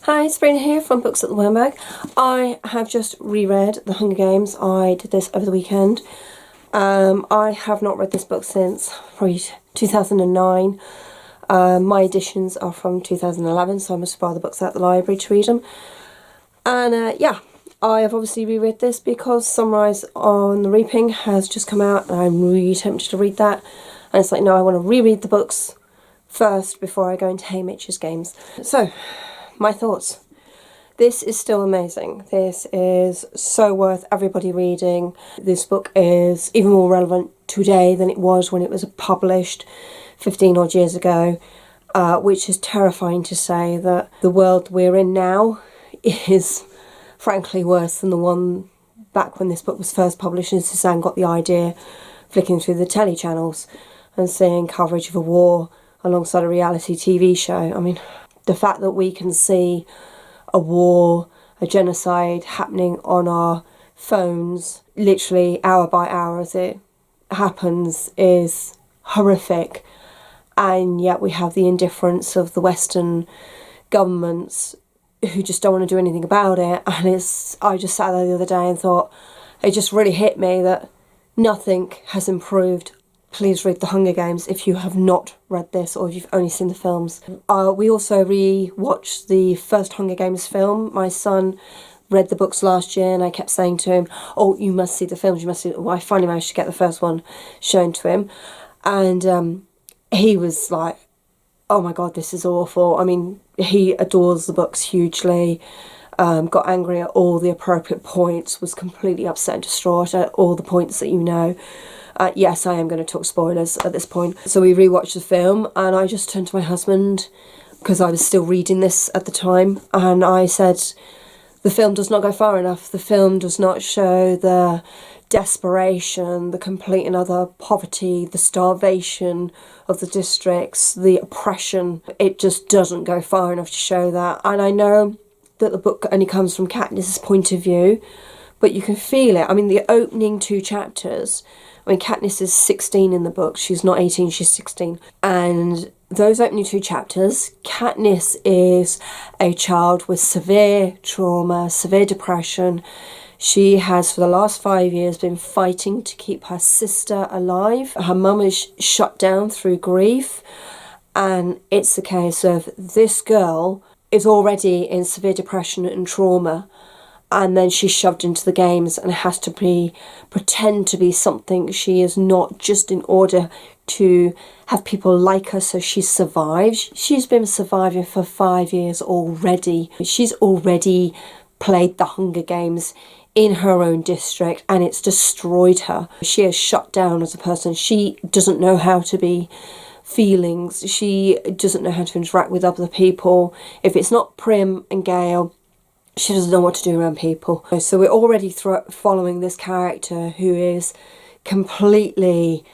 Hi, Sabrina here from Books at the Wormbag. I have just reread The Hunger Games. I did this over the weekend. I have not read this book since probably 2009. My editions are from 2011, so I must borrow the books at the library to read them. And yeah, I have obviously reread this because Sunrise on the Reaping has just come out and I'm really tempted to read that. And it's like, no, I want to reread the books first before I go into Haymitch's games. So, my thoughts. This is still amazing. This is so worth everybody reading. This book is even more relevant today than it was when it was published 15 odd years ago, which is terrifying to say that the world we're in now is frankly worse than the one back when this book was first published and Suzanne got the idea flicking through the telly channels and seeing coverage of a war alongside a reality TV show. I mean, the fact that we can see a war, a genocide happening on our phones, literally hour by hour as it happens, is horrific. And yet we have the indifference of the Western governments who just don't want to do anything about it. And I just sat there the other day and thought, it just really hit me that nothing has improved. Please read The Hunger Games if you have not read this or if you've only seen the films. We also re-watched the first Hunger Games film. My son read the books last year and I kept saying to him, oh, you must see the films, you must see them. Well, I finally managed to get the first one shown to him. And he was like, oh my God, this is awful. I mean, he adores the books hugely. Got angry at all the appropriate points, was completely upset and distraught at all the points that you know. Yes, I am going to talk spoilers at this point. So we rewatched the film and I just turned to my husband, because I was still reading this at the time, and I said, the film does not go far enough. The film does not show the desperation, the complete and utter poverty, the starvation of the districts, the oppression. It just doesn't go far enough to show that. And I know that the book only comes from Katniss's point of view, but you can feel it. I mean, the opening two chapters, I mean, Katniss is 16 in the book. She's not 18, she's 16. And those opening two chapters, Katniss is a child with severe trauma, severe depression. She has, for the last 5 years, been fighting to keep her sister alive. Her mum is shut down through grief. And it's a case of this girl is already in severe depression and trauma. And then she's shoved into the games and has to pretend to be something she is not, just in order to have people like her so she survives. She's been surviving for 5 years already. She's already played the Hunger Games in her own district and it's destroyed her. She is shut down as a person. She doesn't know how to be feelings. She doesn't know how to interact with other people. If it's not Prim and Gale, she doesn't know what to do around people. So we're already following this character who is completely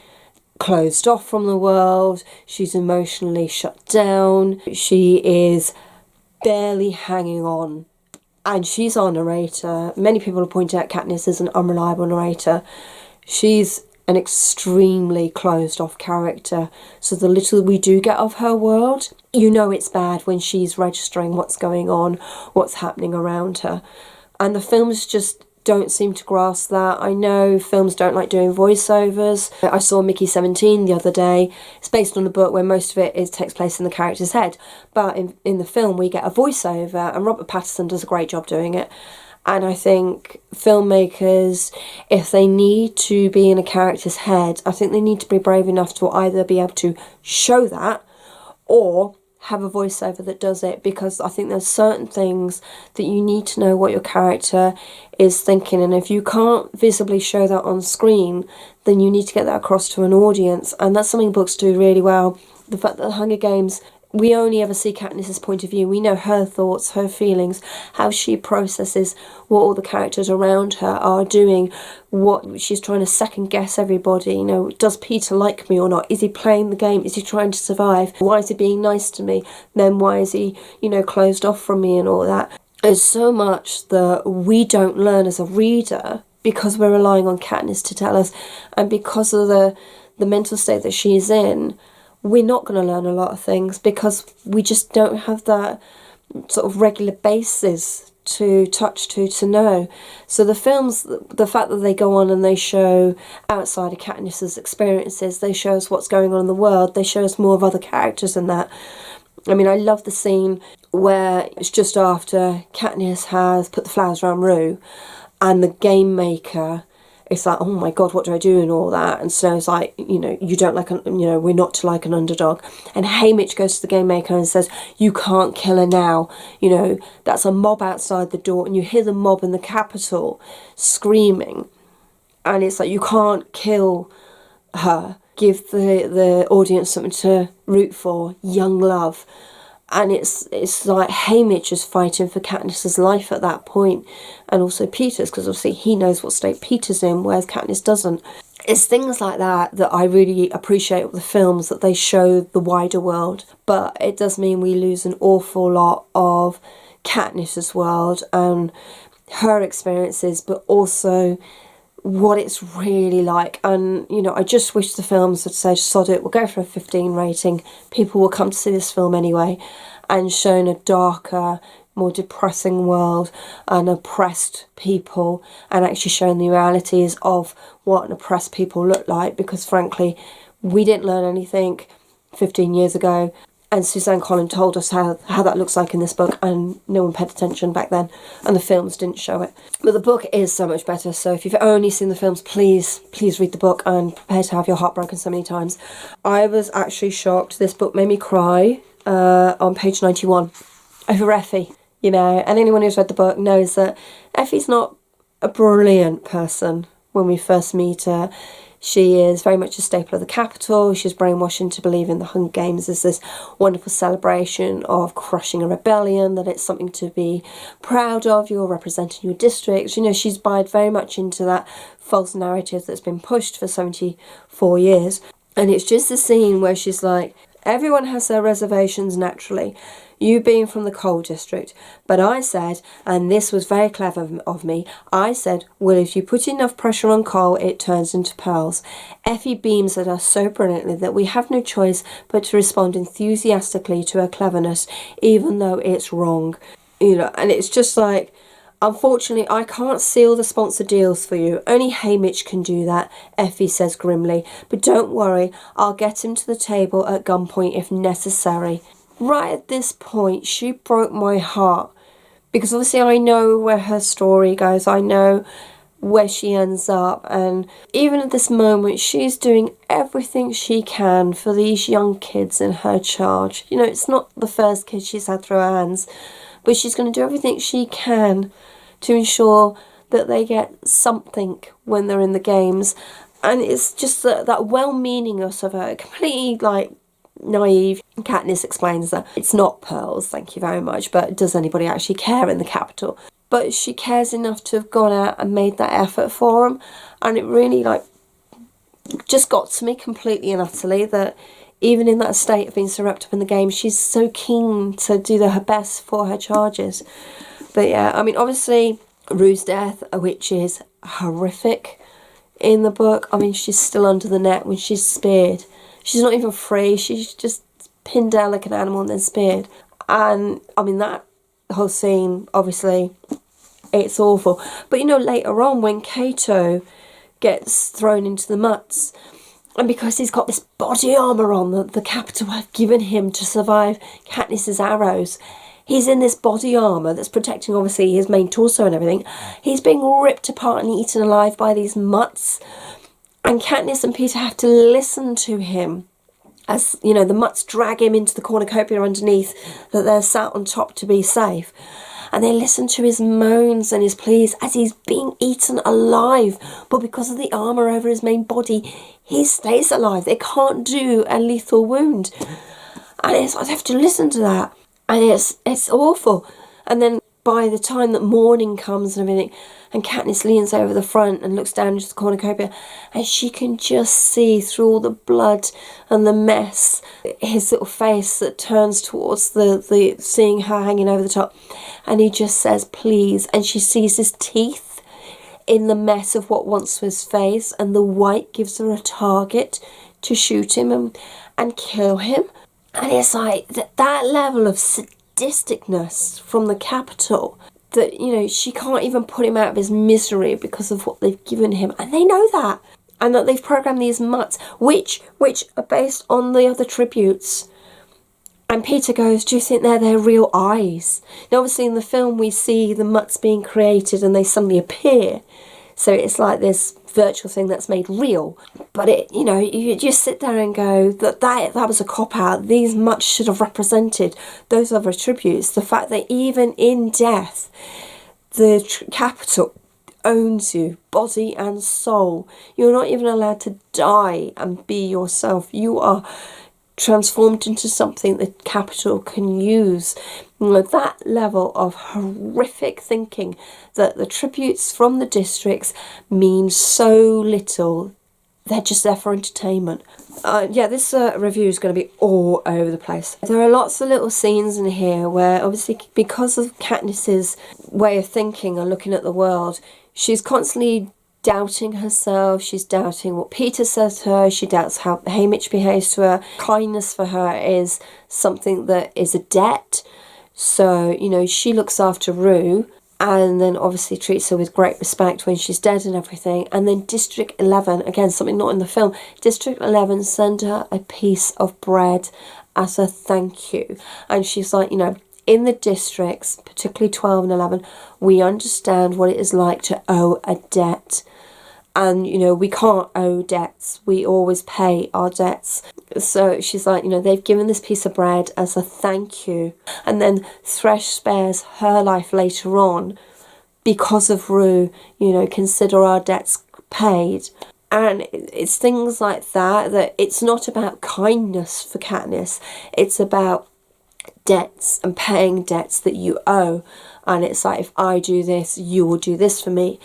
closed off from the world. She's emotionally shut down. She is barely hanging on. And she's our narrator. Many people have pointed out Katniss is an unreliable narrator. She's an extremely closed off character. So the little we do get of her world, you know it's bad when she's registering what's going on, what's happening around her. And the films just don't seem to grasp that. I know films don't like doing voiceovers. I saw Mickey 17 the other day. It's based on a book where most of it takes place in the character's head. But in the film we get a voiceover and Robert Pattinson does a great job doing it. And I think filmmakers, if they need to be in a character's head, I think they need to be brave enough to either be able to show that or have a voiceover that does it, because I think there's certain things that you need to know what your character is thinking, and if you can't visibly show that on screen, then you need to get that across to an audience, and that's something books do really well. The fact that The Hunger Games, we only ever see Katniss's point of view. We know her thoughts, her feelings, how she processes what all the characters around her are doing, what she's trying to second guess everybody. You know, does Peter like me or not? Is he playing the game? Is he trying to survive? Why is he being nice to me? Then why is he, closed off from me and all that? There's so much that we don't learn as a reader because we're relying on Katniss to tell us, and because of the mental state that she's in, we're not going to learn a lot of things because we just don't have that sort of regular basis to touch to know. So the films, the fact that they go on and they show outside of Katniss's experiences, they show us what's going on in the world, they show us more of other characters in that. I mean, I love the scene where it's just after Katniss has put the flowers around Rue, and the game maker is like, oh my god, what do I do and all that, and Snow's like, you know, you don't like, we're not to like an underdog, and Haymitch goes to the game maker and says, you can't kill her now, you know, that's a mob outside the door, and you hear the mob in the Capitol screaming, and it's like, you can't kill her, give the audience something to root for, young love. And it's like Haymitch is fighting for Katniss's life at that point, and also Peter's, because obviously he knows what state Peter's in, whereas Katniss doesn't. It's things like that that I really appreciate with the films, that they show the wider world, but it does mean we lose an awful lot of Katniss's world and her experiences, but also what it's really like. And you know, I just wish the films would say, sod it, we'll go for a 15 rating, people will come to see this film anyway, and shown a darker, more depressing world and oppressed people, and actually shown the realities of what an oppressed people look like, because frankly we didn't learn anything 15 years ago, and Suzanne Collins told us how that looks like in this book, and no one paid attention back then, and the films didn't show it. But the book is so much better, so if you've only seen the films, please read the book and prepare to have your heart broken so many times. I was actually shocked. This book made me cry on page 91 over Effie, you know, and anyone who's read the book knows that Effie's not a brilliant person when we first meet her. She is very much a staple of the Capitol. She's brainwashed into believing the Hunger Games is this wonderful celebration of crushing a rebellion, that it's something to be proud of, you're representing your district. You know, she's buyed very much into that false narrative that's been pushed for 74 years. And it's just a scene where she's like, everyone has their reservations naturally. You being from the coal district. But I said, and this was very clever of me, I said, well, if you put enough pressure on coal, it turns into pearls. Effie beams at us so brilliantly that we have no choice but to respond enthusiastically to her cleverness, even though it's wrong. You know, and it's just like, unfortunately, I can't seal the sponsor deals for you. Only Haymitch can do that, Effie says grimly. But don't worry, I'll get him to the table at gunpoint if necessary. Right at this point, she broke my heart, because obviously I know where her story goes, I know where she ends up, and even at this moment she's doing everything she can for these young kids in her charge. You know, it's not the first kid she's had through her hands, but she's going to do everything she can to ensure that they get something when they're in the games. And it's just that well-meaningness of her, completely like naive. Katniss explains that it's not pearls, thank you very much, but does anybody actually care in the Capitol? But she cares enough to have gone out and made that effort for them, and it really like just got to me completely and utterly that even in that state of being so wrapped up in the game, she's so keen to do her best for her charges. But yeah, I mean, obviously Rue's death, which is horrific in the book. I mean, she's still under the net when she's speared. She's not even free. She's just pinned down like an animal and then speared. And, I mean, that whole scene, obviously, it's awful. But, you know, later on when Cato gets thrown into the mutts, and because he's got this body armour on that the Capitol have given him to survive Katniss's arrows, he's in this body armour that's protecting, obviously, his main torso and everything. He's being ripped apart and eaten alive by these mutts. And Katniss and Peter have to listen to him as, you know, the mutts drag him into the cornucopia underneath that they're sat on top to be safe. And they listen to his moans and his pleas as he's being eaten alive. But because of the armour over his main body, he stays alive. They can't do a lethal wound. And it's, I have to listen to that. And it's awful. And then by the time that morning comes and everything, and Katniss leans over the front and looks down into the cornucopia, and she can just see through all the blood and the mess, his little face that turns towards the seeing her hanging over the top, and he just says, please, and she sees his teeth in the mess of what once was his face, and the white gives her a target to shoot him and kill him. And it's like that level of sadisticness from the Capitol that, you know, she can't even put him out of his misery because of what they've given him. And they know that. And that they've programmed these mutts, which are based on the other tributes. And Peter goes, do you think they're their real eyes? Now, obviously, in the film, we see the mutts being created and they suddenly appear. So it's like this virtual thing that's made real. But, it, you know, you just sit there and go, that was a cop-out. These mutts should have represented those other tributes. The fact that even in death, the Capitol owns you, body and soul. You're not even allowed to die and be yourself. You are transformed into something the Capitol can use. You know, that level of horrific thinking that the tributes from the districts mean so little. They're just there for entertainment. Yeah, this review is going to be all over the place. There are lots of little scenes in here where, obviously, because of Katniss's way of thinking and looking at the world, she's constantly doubting herself, she's doubting what Peter says to her, she doubts how Haymitch behaves to her. Kindness for her is something that is a debt. So, you know, she looks after Rue and then obviously treats her with great respect when she's dead and everything. And then District 11, again, something not in the film, District 11 send her a piece of bread as a thank you. And she's like, you know, in the districts, particularly 12 and 11, we understand what it is like to owe a debt. And, you know, we can't owe debts. We always pay our debts. So she's like, you know, they've given this piece of bread as a thank you. And then Thresh spares her life later on because of Rue, you know, consider our debts paid. And it's things like that it's not about kindness for Katniss. It's about debts and paying debts that you owe. And it's like, if I do this, you will do this for me.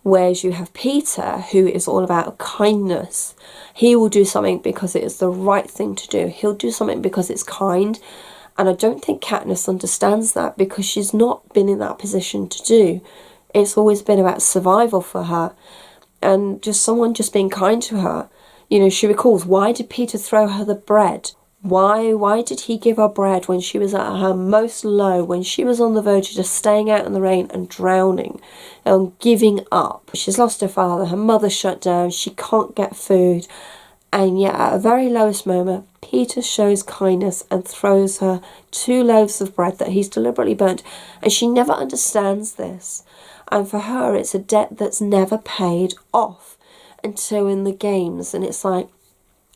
Whereas you have Peter, who is all about kindness. He will do something because it is the right thing to do. He'll do something because it's kind. And I don't think Katniss understands that because she's not been in that position to do. It's always been about survival for her. And just someone just being kind to her. You know, she recalls, why did Peter throw her the bread? Why did he give her bread when she was at her most low, when she was on the verge of just staying out in the rain and drowning and giving up? She's lost her father, her mother shut down, she can't get food. And yet at her very lowest moment, Peter shows kindness and throws her 2 loaves of bread that he's deliberately burnt. And she never understands this. And for her, it's a debt that's never paid off until in the games. And it's like,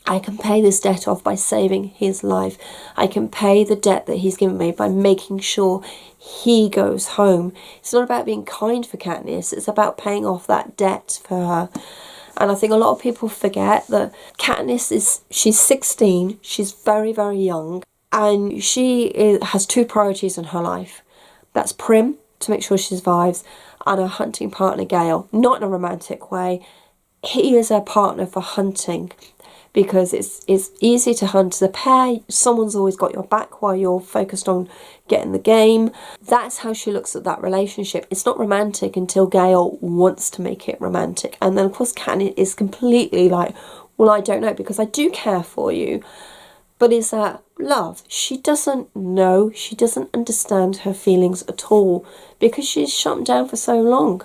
I can pay this debt off by saving his life. I can pay the debt that he's given me by making sure he goes home. It's not about being kind for Katniss. It's about paying off that debt for her. And I think a lot of people forget that Katniss she's 16. She's very, very young. And she has 2 priorities in her life. That's Prim, to make sure she survives, and her hunting partner, Gale. Not in a romantic way. He is her partner for hunting. Because it's easy to hunt as a pair. Someone's always got your back while you're focused on getting the game. That's how she looks at that relationship. It's not romantic until Gale wants to make it romantic. And then, of course, Katniss is completely like, well, I don't know, because I do care for you. But is that love? She doesn't know. She doesn't understand her feelings at all because she's shut them down for so long.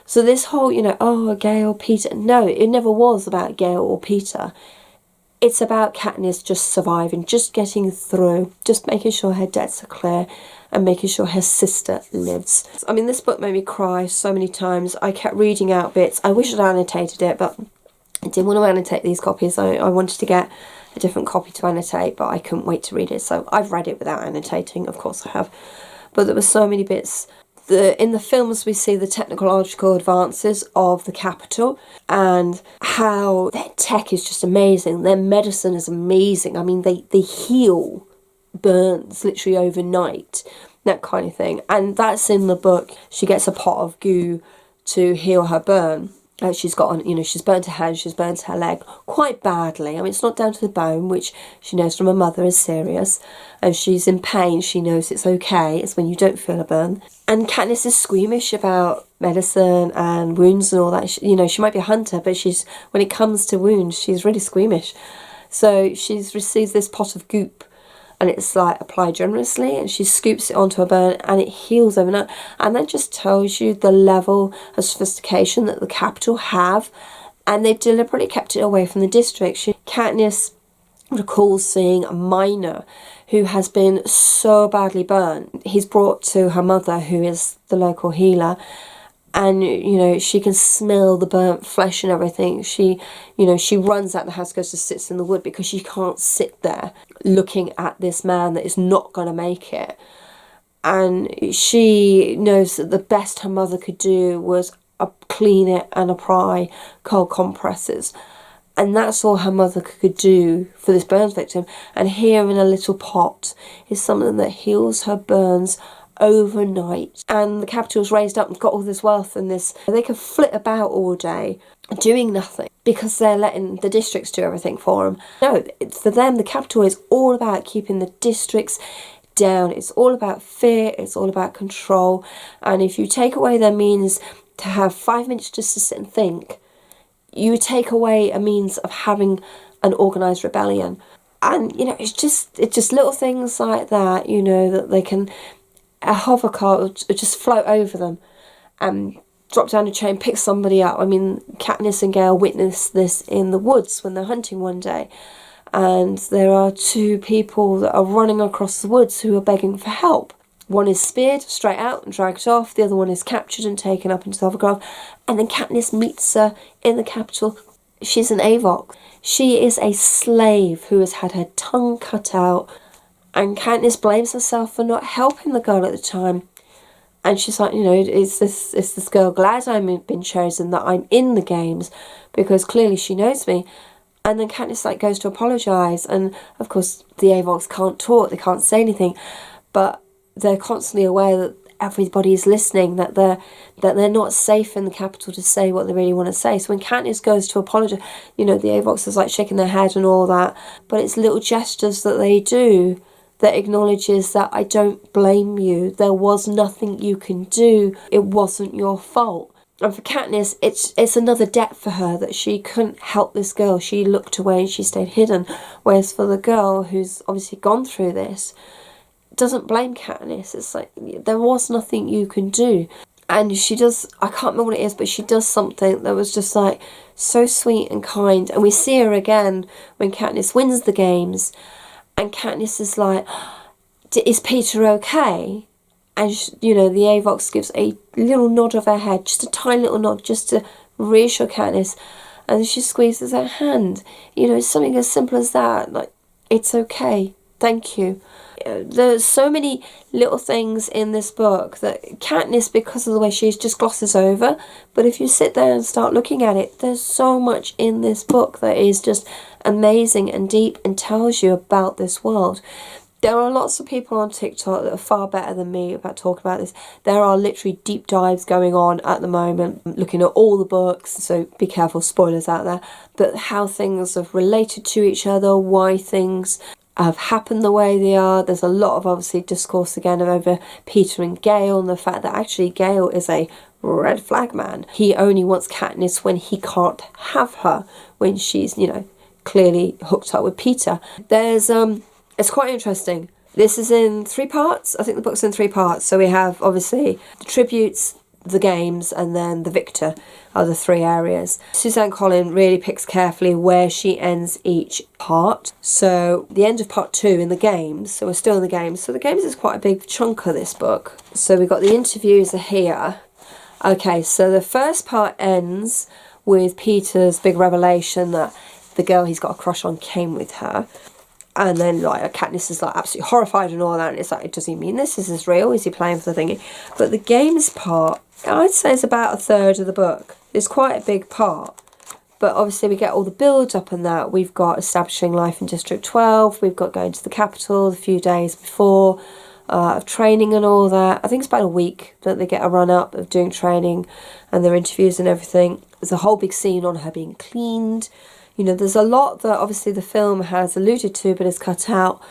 So this whole, you know, oh, Gale, Peter, no, it never was about Gale or Peter. It's about Katniss just surviving, just getting through, just making sure her debts are clear and making sure her sister lives. I mean, this book made me cry so many times. I kept reading out bits. I wish I'd annotated it, but I didn't want to annotate these copies. I wanted to get a different copy to annotate, but I couldn't wait to read it. So I've read it without annotating, of course I have. But there were so many bits. In the films, we see the technological advances of the Capitol and how their tech is just amazing. Their medicine is amazing. I mean, they heal burns literally overnight, that kind of thing. And that's in the book. She gets a pot of goo to heal her burn. She's got, you know, she's burnt her hand, she's burnt her leg quite badly. I mean, it's not down to the bone, which she knows from her mother is serious. And she's in pain, she knows it's okay. It's when you don't feel a burn. And Katniss is squeamish about medicine and wounds and all that. You know, she might be a hunter, but when it comes to wounds, she's really squeamish. So she's received this pot of goop and it's like applied generously, and she scoops it onto a burn and it heals overnight. And that just tells you the level of sophistication that the Capitol have, and they've deliberately kept it away from the district. Katniss recalls seeing a miner who has been so badly burnt. He's brought to her mother, who is the local healer, and she can smell the burnt flesh and everything. She runs out the house, goes to sit in the wood, because she can't sit there looking at this man that is not going to make it. And she knows that the best her mother could do was clean it and apply cold compresses. And that's all her mother could do for this burns victim. And here in a little pot is something that heals her burns overnight. And the Capitol's raised up and got all this wealth and this. They can flit about all day doing nothing because they're letting the districts do everything for them. No, for them, the Capitol is all about keeping the districts down. It's all about fear. It's all about control. And if you take away their means to have 5 minutes just to sit and think, you take away a means of having an organised rebellion. And it's just little things like that, that they can, a hover car will just float over them and drop down a chain, pick somebody up. I mean, Katniss and Gale witnessed this in the woods when they're hunting one day, and there are two people that are running across the woods who are begging for help. One is speared straight out and dragged off. The other one is captured and taken up into the hovercraft. And then Katniss meets her in the Capitol. She's an Avox. She is a slave who has had her tongue cut out. And Katniss blames herself for not helping the girl at the time. And she's like, is this girl glad I've been chosen, that I'm in the games? Because clearly she knows me. And then Katniss goes to apologise. And of course the Avox can't talk. They can't say anything. But they're constantly aware that everybody is listening, that they're not safe in the Capitol to say what they really want to say. So when Katniss goes to apologise, the Avox is shaking their head and all that, but it's little gestures that they do that acknowledges that I don't blame you. There was nothing you can do. It wasn't your fault. And for Katniss, it's another debt for her that she couldn't help this girl. She looked away and she stayed hidden. Whereas for the girl who's obviously gone through this, doesn't blame Katniss. It's there was nothing you can do. And she does, I can't remember what it is, but she does something that was just so sweet and kind. And we see her again when Katniss wins the games, and Katniss is like, is Peter okay? And the Avox gives a little nod of her head, just a tiny little nod, just to reassure Katniss. And she squeezes her hand. It's something as simple as that. It's okay, thank you. There's so many little things in this book that Katniss, because of the way she is, just glosses over. But if you sit there and start looking at it, there's so much in this book that is just amazing and deep and tells you about this world. There are lots of people on TikTok that are far better than me about talking about this. There are literally deep dives going on at the moment, looking at all the books, so be careful, spoilers out there, but how things have related to each other, why things have happened the way they are. There's a lot of obviously discourse again over Peter and Gale, and the fact that actually Gale is a red flag man. He only wants Katniss when he can't have her, when she's clearly hooked up with Peter. There's it's quite interesting. This is in 3 parts. I think the book's in 3 parts. So we have obviously the tributes, the games, and then the victor are the 3 areas. Suzanne Collin really picks carefully where she ends each part. So the end of part 2 in the games, so we're still in the games. So the games is quite a big chunk of this book. So we've got the interviews are here. Okay, so the first part ends with Peter's big revelation that the girl he's got a crush on came with her. And then Katniss is absolutely horrified and all that, and it's does he mean this? Is this real? Is he playing for the thingy? But the games part, I'd say, is about 1/3 of the book. It's quite a big part. But obviously we get all the build up and that. We've got establishing life in District 12, we've got going to the Capitol a few days before, of training and all that. I think it's about a week that they get a run up of doing training and their interviews and everything. There's a whole big scene on her being cleaned. There's a lot that obviously the film has alluded to but is cut out.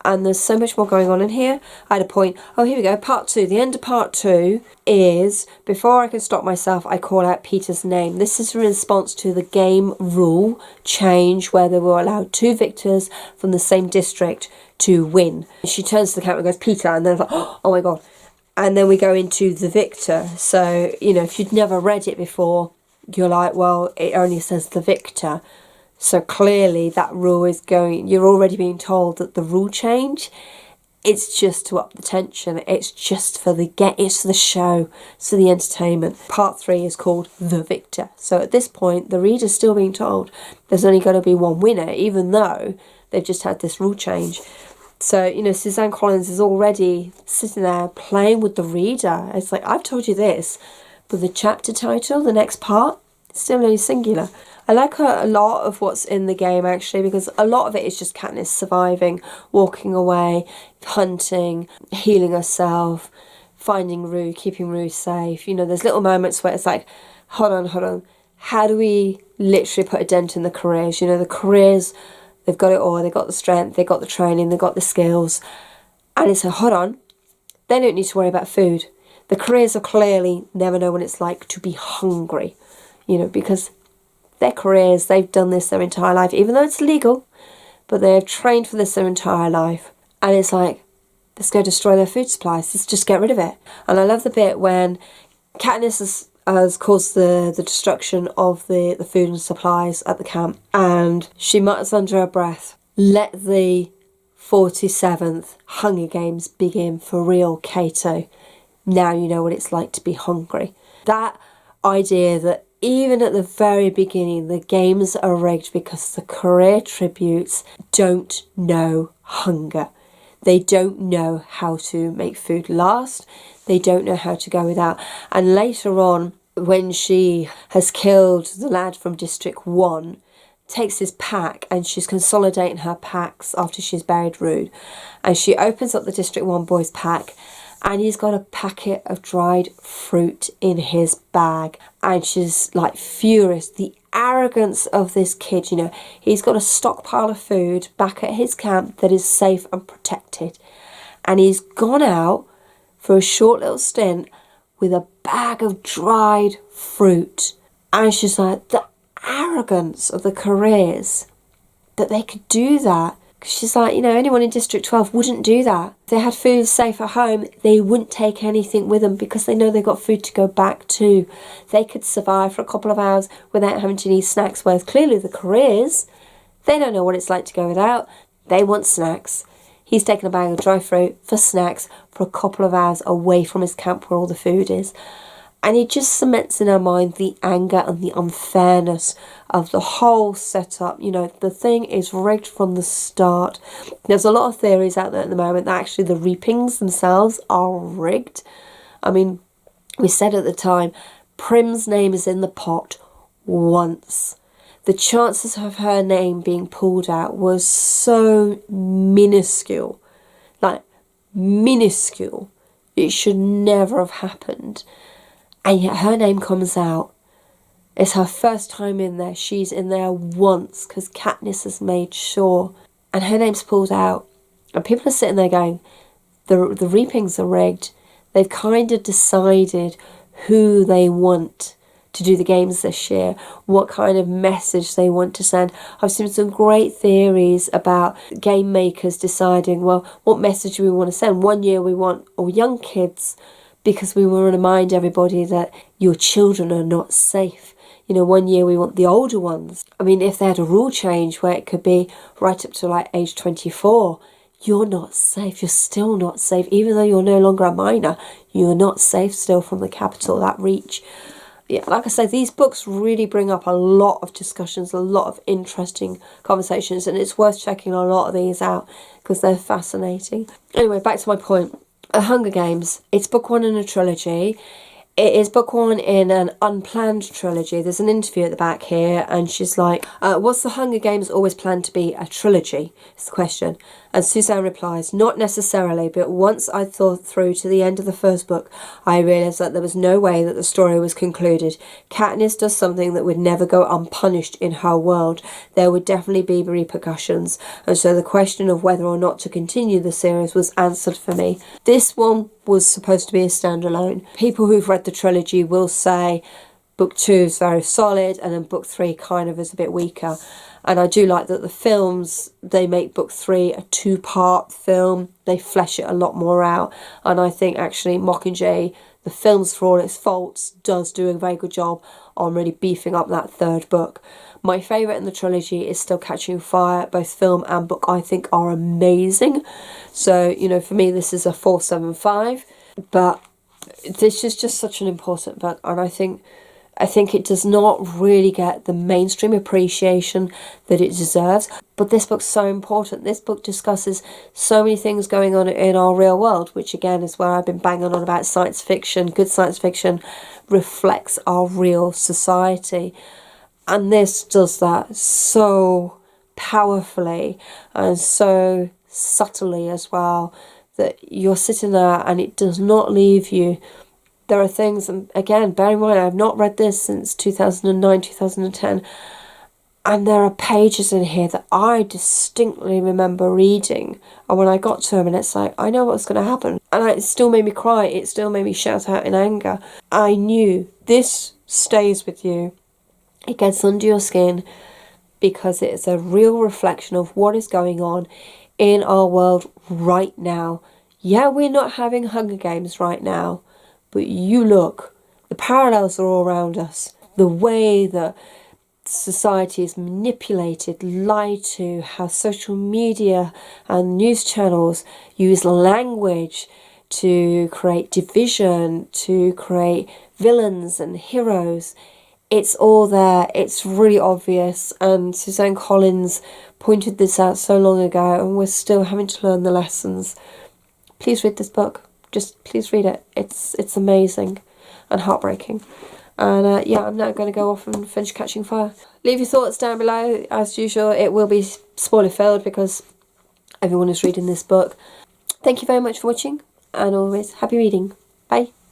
and there's so much more going on in here. I had a point. Oh, here we go, part 2. The end of part 2 is, before I can stop myself, I call out Peter's name. This is in response to the game rule change where they were allowed 2 victors from the same district to win. She turns to the camera and goes, Peter, and then I'm like, oh my god. And then we go into the victor. So, you know, if you'd never read it before, you're like, well, it only says the victor. So clearly that rule is going, you're already being told that the rule change, it's just to up the tension. It's just for the it's for the show, it's for the entertainment. Part 3 is called The Victor. So at this point, the reader's still being told there's only going to be one winner, even though they've just had this rule change. So, you know, Suzanne Collins is already sitting there playing with the reader. It's like, I've told you this, but the chapter title, the next part, it's still only singular. I like a lot of what's in the game, actually, because a lot of it is just Katniss surviving, walking away, hunting, healing herself, finding Rue, keeping Rue safe. You know, there's little moments where it's like, hold on. How do we literally put a dent in the careers? You know, the careers, they've got it all. They've got the strength, they've got the training, they've got the skills. And it's like, hold on, they don't need to worry about food. The careers are clearly never know what it's like to be hungry, you know, because their careers, they've done this their entire life, even though it's legal, but they've trained for this their entire life. And it's like, let's go destroy their food supplies. Let's just get rid of it. And I love the bit when Katniss has caused the destruction of the food and supplies at the camp, and she mutters under her breath, let the 47th Hunger Games begin for real, Cato. Now you know what it's like to be hungry. That idea that even at the very beginning, the games are rigged because the career tributes don't know hunger. They don't know how to make food last. They don't know how to go without. And later on, when she has killed the lad from District 1, takes his pack and she's consolidating her packs after she's buried Rude. And she opens up the District 1 boy's pack, and he's got a packet of dried fruit in his bag. And she's like furious. The arrogance of this kid, you know, he's got a stockpile of food back at his camp that is safe and protected. And he's gone out for a short little stint with a bag of dried fruit. And she's like, the arrogance of the careers that they could do that. She's like, you know, anyone in District 12 wouldn't do that. If they had food safe at home, they wouldn't take anything with them because they know they've got food to go back to. They could survive for a couple of hours without having to need snacks, whereas clearly the careers, they don't know what it's like to go without. They want snacks. He's taken a bag of dry fruit for snacks for a couple of hours away from his camp where all the food is. And it just cements in our mind the anger and the unfairness of the whole setup. You know, the thing is rigged from the start. There's a lot of theories out there at the moment that actually the reapings themselves are rigged. I mean, we said at the time, Prim's name is in the pot once. The chances of her name being pulled out was so minuscule. Like, minuscule. It should never have happened. And yet her name comes out. It's her first time in there. She's in there once because Katniss has made sure. And her name's pulled out. And people are sitting there going, the reapings are rigged. They've kind of decided who they want to do the games this year, what kind of message they want to send. I've seen some great theories about game makers deciding, well, what message do we want to send? One year we want all young kids, because we want to remind everybody that your children are not safe. You know, one year we want the older ones. I mean, if they had a rule change where it could be right up to like age 24, you're not safe. You're still not safe. Even though you're no longer a minor, you're not safe still from the capital, that reach. Yeah, like I said, these books really bring up a lot of discussions, a lot of interesting conversations, and it's worth checking a lot of these out because they're fascinating. Anyway, back to my point. The Hunger Games, it's book 1 in a trilogy. It is book one in an unplanned trilogy. There's an interview at the back here, and she's like, was the Hunger Games always planned to be a trilogy? Is the question. And Suzanne replies, not necessarily, but once I thought through to the end of the first book, I realised that there was no way that the story was concluded. Katniss does something that would never go unpunished in her world. There would definitely be repercussions, and so the question of whether or not to continue the series was answered for me. This one was supposed to be a standalone. People who've read the trilogy will say book 2 is very solid, and then book 3 kind of is a bit weaker. And I do like that the films, they make book 3 a 2-part film. They flesh it a lot more out. And I think actually Mockingjay, the films for all its faults, does do a very good job on really beefing up that third book. My favourite in the trilogy is still Catching Fire. Both film and book I think are amazing. So, you know, for me this is a 4.75. But this is just such an important book, and I think it does not really get the mainstream appreciation that it deserves. But this book's so important. This book discusses so many things going on in our real world, which again is where I've been banging on about science fiction. Good science fiction reflects our real society. And this does that so powerfully and so subtly as well, that you're sitting there and it does not leave you. There are things, and again, bear in mind, I've not read this since 2009, 2010, and there are pages in here that I distinctly remember reading, and when I got to them, and it's like, I know what's going to happen, and it still made me cry, it still made me shout out in anger. I knew this stays with you, it gets under your skin, because it is a real reflection of what is going on in our world right now. Yeah, we're not having Hunger Games right now, but you look, the parallels are all around us. The way that society is manipulated, lied to, how social media and news channels use language to create division, to create villains and heroes. It's all there. It's really obvious. And Suzanne Collins pointed this out so long ago, and we're still having to learn the lessons. Please read this book. Just please read it. It's amazing and heartbreaking. And yeah, I'm now going to go off and finish Catching Fire. Leave your thoughts down below. As usual, it will be spoiler filled because everyone is reading this book. Thank you very much for watching, and always happy reading. Bye.